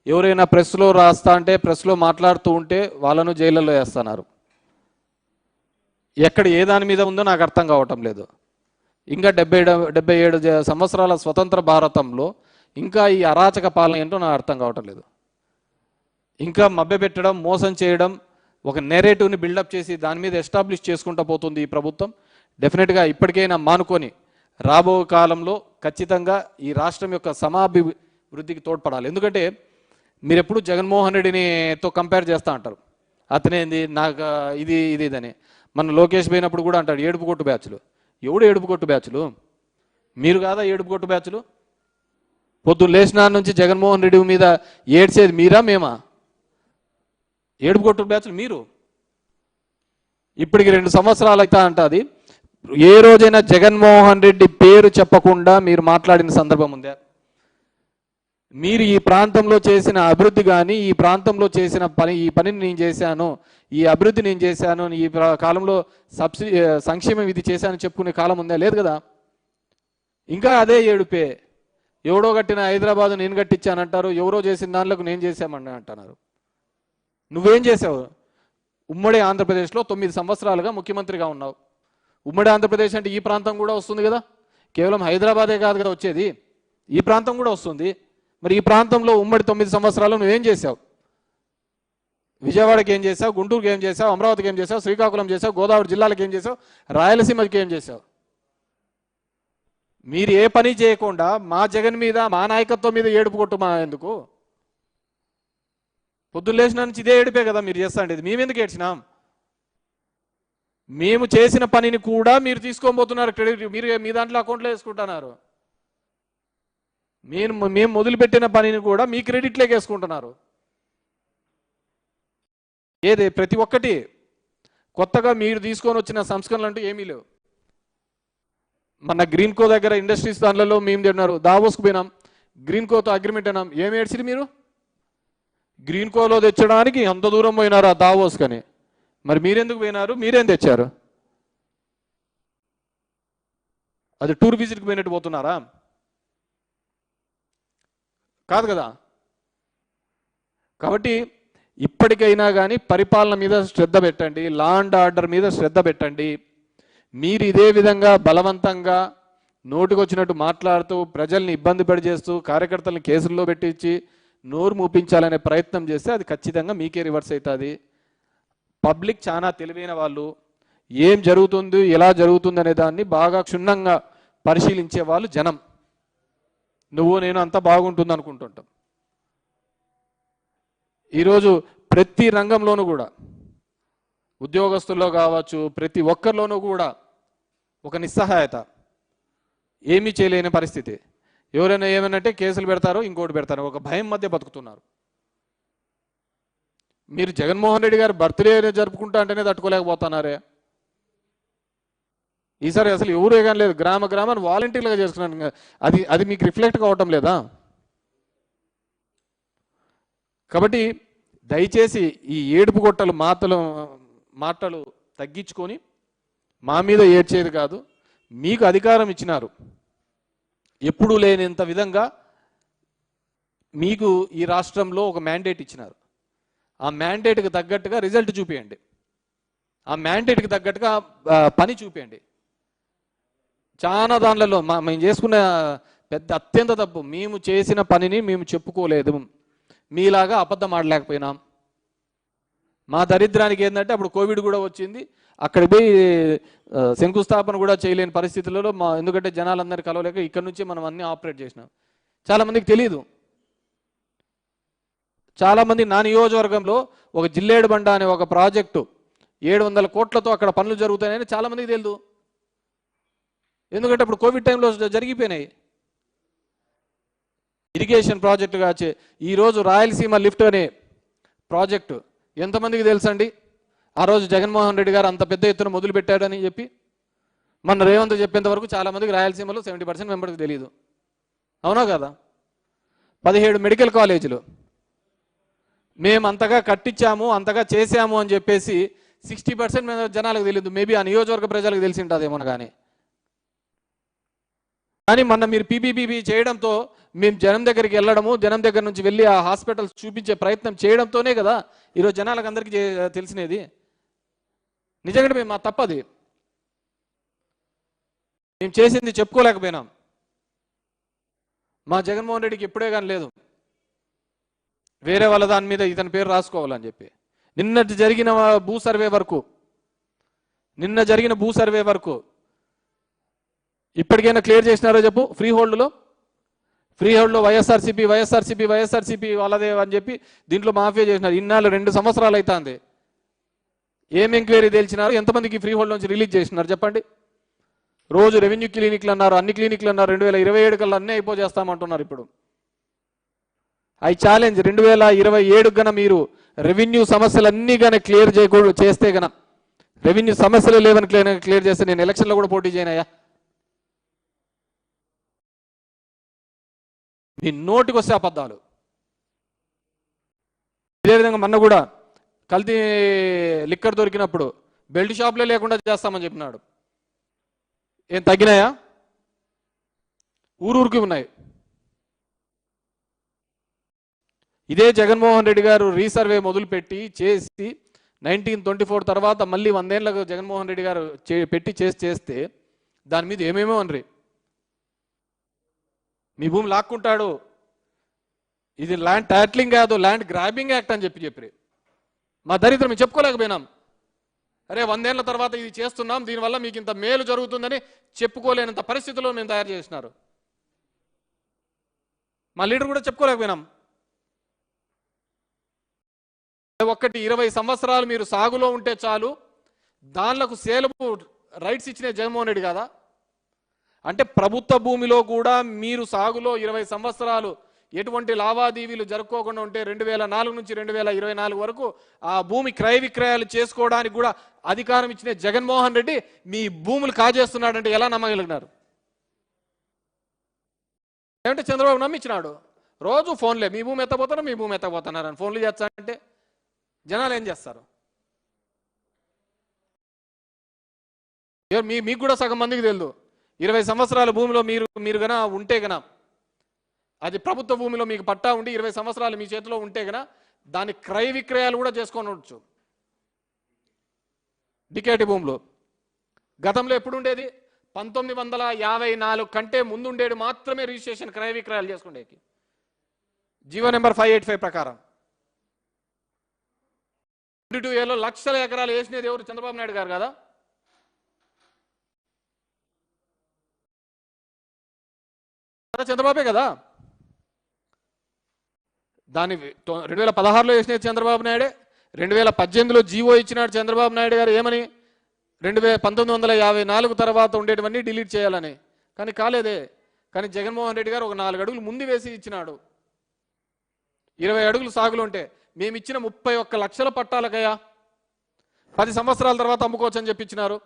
ఎవరైనా ప్రెస్లో రాస్తా అంటే ప్రెస్లో మాట్లాడుతూ ఉంటే వాళ్ళను జైళ్ళలో వేస్తున్నారు. ఎక్కడ ఏ దాని మీద ఉందో నాకు అర్థం కావటం లేదు. ఇంకా 77 సంవత్సరాల స్వతంత్ర భారతంలో ఇంకా ఈ అరాచక పాలన ఏంటో నాకు అర్థం కావటం లేదు. ఇంకా మభ్యపెట్టడం, మోసం చేయడం, ఒక నెరేటివ్ని బిల్డప్ చేసి దాని మీద ఎస్టాబ్లిష్ చేసుకుంటూ పోతుంది ఈ ప్రభుత్వం. డెఫినెట్గా ఇప్పటికైనా మానుకొని రాబో కాలంలో ఖచ్చితంగా ఈ రాష్ట్రం యొక్క సమాభివృద్ధికి తోడ్పడాలి. ఎందుకంటే మీరు ఎప్పుడు జగన్మోహన్ రెడ్డినితో కంపేర్ చేస్తూ అంటారు, అతనేంది నాకు ఇది ఇదని. మన లోకేష్ పోయినప్పుడు కూడా అంటాడు ఏడుపు కొట్టు బ్యాచ్లు. ఎవడు ఏడుపు కొట్టు బ్యాచ్లు? మీరు కాదా ఏడుపు కొట్టు బ్యాచ్లు? పొద్దున్న లేచిన నుంచి జగన్మోహన్ రెడ్డి మీద ఏడ్చేది మీరా మేమా? ఏడుపు కొట్టు బ్యాచ్లు మీరు. ఇప్పటికి 2 సంవత్సరాలు అవుతా అంటది. ఏ రోజైనా జగన్మోహన్ రెడ్డి పేరు చెప్పకుండా మీరు మాట్లాడిన సందర్భం ఉందా? మీరు ఈ ప్రాంతంలో చేసిన అభివృద్ధి కానీ, ఈ ప్రాంతంలో చేసిన ఈ పనిని నేను చేశాను, ఈ అభివృద్ధి నేను చేశాను, ఈ కాలంలో సంక్షేమం ఇది చేశాను చెప్పుకునే కాలం ఉందా? లేదు కదా. ఇంకా అదే ఏడుపే. ఎవడో కట్టిన హైదరాబాద్ నేను కట్టించానంటారు, ఎవరో చేసిన దానిలోకి నేను చేశామని అంటున్నారు. నువ్వేం చేసావు? ఉమ్మడి ఆంధ్రప్రదేశ్లో 9 సంవత్సరాలుగా ముఖ్యమంత్రిగా ఉన్నావు. ఉమ్మడి ఆంధ్రప్రదేశ్ అంటే ఈ ప్రాంతం కూడా వస్తుంది కదా. కేవలం హైదరాబాదే కాదు కదా వచ్చేది, ఈ ప్రాంతం కూడా వస్తుంది. మరి ఈ ప్రాంతంలో ఉమ్మడి 9 సంవత్సరాలు నువ్వేం చేసావు? విజయవాడకి ఏం చేసావు? గుంటూరుకి ఏం చేసావు? అమరావతికి ఏం చేసావు? శ్రీకాకుళం చేసావు? గోదావరి జిల్లాలకు ఏం చేసావు? రాయలసీమకి ఏం చేసావు? మీరు ఏ పని చేయకుండా మా జగన్ మీద, మా నాయకత్వం మీద ఏడుపు కొట్టు మా ఎందుకు? పొద్దున్న లేచిన నుంచి ఇదే ఏడిపే కదా మీరు చేస్తా ఉండేది. మేము ఎందుకు ఏడ్చినాం? మేము చేసిన పనిని కూడా మీరు తీసుకోబోతున్నారు క్రెడిట్. మీరు మీ దాంట్లో అకౌంట్లో వేసుకుంటున్నారు. మేము మొదలుపెట్టిన పనిని కూడా మీ క్రెడిట్లోకి వేసుకుంటున్నారు. ఏది ప్రతి ఒక్కటి కొత్తగా మీరు తీసుకొని వచ్చిన సంస్కరణలు అంటూ ఏమీ లేవు. మన గ్రీన్ కో దగ్గర ఇండస్ట్రీస్ దానిలో మేము తిన్నారు, దావోస్కు పోయినాం, గ్రీన్ కోతో అగ్రిమెంట్ అయినాం. ఏమి ఏడ్చిరు మీరు? గ్రీన్ కోలో తెచ్చడానికి అంత దూరం పోయినారు ఆ దావోస్ కని. మరి మీరెందుకు పోయినారు? మీరేం తెచ్చారు? అది టూర్ విజిట్కి పోయినట్టు పోతున్నారా? కాదు కదా. కాబట్టి ఇప్పటికైనా కానీ పరిపాలన మీద శ్రద్ధ పెట్టండి, లా అండ్ ఆర్డర్ మీద శ్రద్ధ పెట్టండి. మీరు ఇదే విధంగా బలవంతంగా నోటికొచ్చినట్టు మాట్లాడుతూ ప్రజల్ని ఇబ్బంది పడిచేస్తూ కార్యకర్తలను కేసుల్లో పెట్టించి నోరు మూపించాలనే ప్రయత్నం చేస్తే అది ఖచ్చితంగా మీకే రివర్స్ అవుతుంది. పబ్లిక్ చాలా తెలివైన వాళ్ళు, ఏం జరుగుతుంది ఎలా జరుగుతుంది అనే దాన్ని బాగా క్షుణ్ణంగా పరిశీలించే వాళ్ళు జనం. నువ్వు నేను అంతా బాగుంటుంది అనుకుంటుంటాం. ఈరోజు ప్రతి రంగంలోనూ కూడా, ఉద్యోగస్తుల్లో కావచ్చు, ప్రతి ఒక్కరిలోనూ కూడా ఒక నిస్సహాయత, ఏమీ చేయలేని పరిస్థితి. ఎవరైనా ఏమనంటే కేసులు పెడతారో ఇంకోటి పెడతారో ఒక భయం మధ్య బతుకుతున్నారు. మీరు జగన్మోహన్ రెడ్డి గారు బర్త్డే జరుపుకుంటా అంటేనే తట్టుకోలేకపోతున్నారే. ఈసారి అసలు ఎవరు కానీ లేదు, గ్రామాన్ని వాలంటీర్లుగా చేసుకున్నాను. అది మీకు రిఫ్లెక్ట్ కావటం లేదా? కాబట్టి దయచేసి ఈ ఏడుపు గొట్టలు మాటలు తగ్గించుకొని మా మీద ఏడ్చేది కాదు. మీకు అధికారం ఇచ్చినారు, ఎప్పుడూ లేనంత విధంగా మీకు ఈ రాష్ట్రంలో ఒక మ్యాండేట్ ఇచ్చినారు. ఆ మ్యాండేట్కి తగ్గట్టుగా రిజల్ట్ చూపించండి, ఆ మ్యాండేట్కి తగ్గట్టుగా పని చూపించండి. చాలా దానిలలో మేము చేసుకున్న పెద్ద అత్యంత తప్పు, మేము చేసిన పనిని మేము చెప్పుకోలేదు. మీలాగా అబద్ధం ఆడలేకపోయినాం. మా దరిద్రానికి ఏంటంటే అప్పుడు కోవిడ్ కూడా వచ్చింది, అక్కడికి పోయి శంకుస్థాపన కూడా చేయలేని పరిస్థితులలో ఎందుకంటే జనాలందరూ కలవలేక ఇక్కడ నుంచి మనం అన్నీ ఆపరేట్ చేసినాం. చాలామందికి తెలియదు. చాలామంది నా నియోజకవర్గంలో ఒక జిల్లేడు బండ అనే ఒక ప్రాజెక్టు 700 కోట్లతో అక్కడ పనులు జరుగుతాయని చాలామందికి తెలియదు. ఎందుకంటే అప్పుడు కోవిడ్ టైంలో జరిగిపోయినాయి. ఇరిగేషన్ ప్రాజెక్టుగా ఈరోజు రాయలసీమ లిఫ్ట్ అనే ప్రాజెక్టు ఎంతమందికి తెలుసండి? ఆ రోజు జగన్మోహన్ రెడ్డి గారు అంత పెద్ద ఎత్తున మొదలుపెట్టాడని చెప్పి మన రేవంత్ చెప్పేంత వరకు చాలామందికి రాయలసీమలో 70% మెంబర్కి తెలియదు. అవునా కదా? 17 మెడికల్ కాలేజీలు మేము అంతగా కట్టించాము, అంతగా చేశాము అని చెప్పేసి 60% జనాలకు తెలియదు. మేబీ ఆ నియోజకవర్గ ప్రజలకు తెలిసి ఉంటుందేమో కానీ కానీ మొన్న మీరు పీపీపీపీ చేయడంతో మేము జనం దగ్గరికి వెళ్ళడము, జనం దగ్గర నుంచి వెళ్ళి ఆ హాస్పిటల్స్ చూపించే ప్రయత్నం చేయడంతోనే కదా ఈరోజు జనాలకు అందరికీ తెలిసినది. నిజంగా మేము మా తప్పది, మేము చేసింది చెప్పుకోలేకపోయినాం. మా జగన్మోహన్ రెడ్డికి ఎప్పుడే కానీ లేదు వేరే వాళ్ళ దాని మీద ఇతని పేరు రాసుకోవాలని చెప్పి. నిన్న జరిగిన భూ సర్వే వరకు ఇప్పటికైనా క్లియర్ చేసినారో చెప్పు. ఫ్రీ హోల్డ్లో వైఎస్ఆర్సీపీ వాళ్ళదే అని చెప్పి దీంట్లో మాఫియా చేసినారు. ఇన్నాళ్ళు 2 సంవత్సరాలు అవుతుంది. ఏం ఎంక్వైరీ తేల్చినారు? ఎంతమందికి ఫ్రీ హోల్డ్ నుంచి రిలీజ్ చేసినారు చెప్పండి? రోజు రెవెన్యూ క్లినిక్లు అన్నారు, అన్ని క్లినిక్లు అన్నారు. 2027 కల్లా అన్నీ అయిపోజేస్తామంటున్నారు. ఇప్పుడు ఐ ఛాలెంజ్ 2027 గన మీరు రెవెన్యూ సమస్యలన్నీ కానీ క్లియర్ చేస్తే గన, రెవెన్యూ సమస్యలు లేవని క్లియర్ చేస్తే నేను ఎలక్షన్లో కూడా పోటీ చేయనయ్యా. మీ నోటికి వస్తే అబద్ధాలు. ఇదేవిధంగా మొన్న కూడా కల్తీ లిక్కర్ దొరికినప్పుడు బెల్ట్ షాప్లే లేకుండా చేస్తామని చెప్పినాడు. ఏం తగ్గినాయా? ఊరూరికి ఉన్నాయి. ఇదే జగన్మోహన్ రెడ్డి గారు రీసర్వే మొదలుపెట్టి చేసి 1924 తర్వాత మళ్ళీ 100 ఏళ్లకు జగన్మోహన్ రెడ్డి గారు పెట్టి చేస్తే దాని మీద ఏమేమో అనరి. మీ భూమి లాక్కుంటాడు, ఇది ల్యాండ్ టైటిలింగ్ కాదు, ల్యాండ్ గ్రాబింగ్ యాక్ట్ అని చెప్పి మా దరిద్రం మేము చెప్పుకోలేకపోయినాం. అరే 100 ఏళ్ల తర్వాత ఇది చేస్తున్నాం, దీనివల్ల మీకు ఇంత మేలు జరుగుతుందని చెప్పుకోలేనంత పరిస్థితుల్లో మేము తయారు చేసినారు. మా లీడర్ కూడా చెప్పుకోలేకపోయినాం. ఒక్కటి 20 సంవత్సరాలు మీరు సాగులో ఉంటే చాలు, దానిలకు సేలపు రైట్స్ ఇచ్చిన జగన్మోహన్ రెడ్డి కదా. అంటే ప్రభుత్వ భూమిలో కూడా మీరు సాగులో 20 సంవత్సరాలు ఎటువంటి లావాదేవీలు జరుపుకోకుండా ఉంటే 2004 నుంచి 2024 వరకు ఆ భూమి క్రయ విక్రయాలు చేసుకోవడానికి కూడా అధికారం ఇచ్చిన జగన్మోహన్ రెడ్డి మీ భూములు కాజేస్తున్నాడంటే ఎలా నమ్మగలిగినారు? ఏమంటే చంద్రబాబు నమ్మించినాడు. రోజు ఫోన్లే, మీ భూమి ఎత్తపోతున్నారని ఫోన్లు చేస్తా అంటే జనాలు ఏం చేస్తారు? మీకు కూడా సగం మందికి తెలియదు. 20 సంవత్సరాల భూమిలో మీరు గన ఉంటే గన, అది ప్రభుత్వ భూమిలో మీకు పట్టా ఉండి 20 సంవత్సరాలు మీ చేతిలో ఉంటే గన దాని క్రయ విక్రయాలు కూడా చేసుకోవచ్చు. డికేటి భూమిలో గతంలో ఎప్పుడు ఉండేది? 1954 కంటే ముందు ఉండేది మాత్రమే రిజిస్ట్రేషన్ క్రయ విక్రయాలు చేసుకునేకి, జీవో నెంబర్ 585 ప్రకారం. 22 లక్షల ఎకరాలు వేసినది ఎవరు? చంద్రబాబు నాయుడు గారు కదా. చంద్రబాబే కదా. దాన్ని 2016లో వేసినది చంద్రబాబు నాయుడే. 2018లో జీవో ఇచ్చినాడు చంద్రబాబు నాయుడు గారు. ఏమని? 1954 తర్వాత ఉండేటివన్నీ డిలీట్ చేయాలని. కానీ కాలేదే. కానీ జగన్మోహన్ రెడ్డి గారు ఒక 4 అడుగులు ముందు వేసి ఇచ్చినాడు. 20 అడుగులు సాగులు ఉంటే మేము ఇచ్చిన 31 లక్షల పట్టాలకయ్యా 10 సంవత్సరాల తర్వాత అమ్ముకోవచ్చు అని చెప్పించినారు.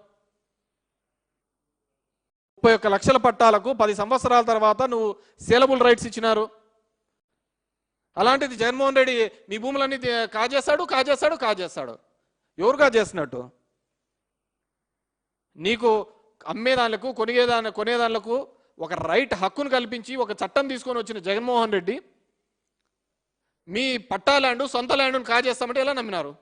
31 లక్షల పట్టాలకు 10 సంవత్సరాల తర్వాత నువ్వు సేలబుల్ రైట్స్ ఇచ్చినారు. అలాంటిది జగన్మోహన్ రెడ్డి నీ భూములన్నీ కాజేస్తాడు. ఎవరు కాజేస్తున్నట్టు? నీకు అమ్మేదానికి కొనేదానికి ఒక రైట్ హక్కును కల్పించి ఒక చట్టం తీసుకొని వచ్చిన జగన్మోహన్ రెడ్డి మీ పట్టా ల్యాండ్, సొంత ల్యాండ్ను కాజేస్తామంటే ఎలా నమ్మినారు?